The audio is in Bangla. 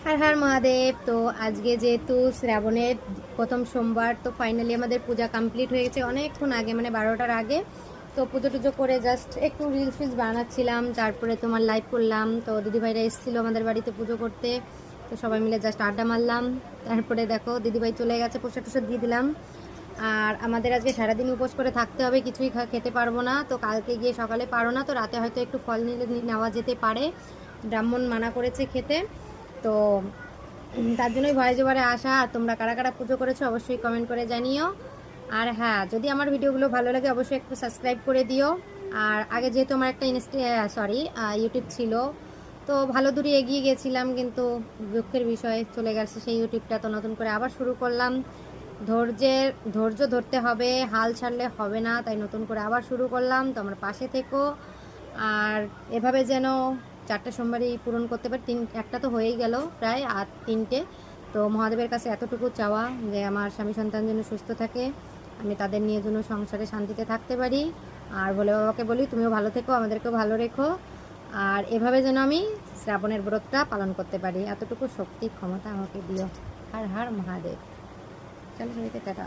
হর হর মহাদেব। তো আজকে যেহেতু শ্রাবণের প্রথম সোমবার, তো ফাইনালি আমাদের পূজা কমপ্লিট হয়ে গেছে অনেকক্ষণ আগে, মানে 12টার আগে। তো পুজো টুজো করে জাস্ট একটু রিলস ফিলস বানাচ্ছিলাম, তারপরে তোমার লাইভ করলাম। তো দিদিভাইরা এসেছিলো আমাদের বাড়িতে পুজো করতে, তো সবাই মিলে জাস্ট আড্ডা মারলাম। তারপরে দেখো দিদিভাই চলে গেছে, প্রসাদ টুসাদ দিয়ে দিলাম। আর আমাদের আজকে সারাদিন উপোস করে থাকতে হবে, কিছুই খেতে পারবো না। তো কালকে গিয়ে সকালে পারো না, তো রাতে হয়তো একটু ফল নিলে নেওয়া যেতে পারে, ব্রাহ্মণ মানা করেছে খেতে। তো তার জন্যই ভয়ে জোবারে আসা। আর তোমরা কারা কারা পুজো করেছো অবশ্যই কমেন্ট করে জানিও। আর হ্যাঁ, যদি আমার ভিডিওগুলো ভালো লাগে অবশ্যই একটু সাবস্ক্রাইব করে দিও। আর আগে যেহেতু আমার একটা ইউটিউব ছিল, তো ভালো দূরে এগিয়ে গেছিলাম, কিন্তু দুঃখের বিষয়ে চলে গেছে সেই ইউটিউবটা। তো নতুন করে আবার শুরু করলাম। ধৈর্য ধরতে হবে, হাল ছাড়লে হবে না, তাই নতুন করে আবার শুরু করলাম। তো আমার পাশে থেকো। আর এভাবে যেন 4টে সোমবারই পূরণ করতে পারি। একটা তো হয়েই গেল প্রায়, আর 3টে। তো মহাদেবের কাছে এতটুকু চাওয়া যে আমার স্বামী সন্তান যেন সুস্থ থাকে, আমি তাদের নিয়ে যেন সংসারে শান্তিতে থাকতে পারি। আর ভোলে বাবাকে বলি তুমিও ভালো থেকো, আমাদেরকেও ভালো রেখো। আর এভাবে যেন আমি শ্রাবণের ব্রতটা পালন করতে পারি, এতটুকু শক্তি ক্ষমতা আমাকে দিও। হর হর মহাদেব। চলো সবাইকে টাটা।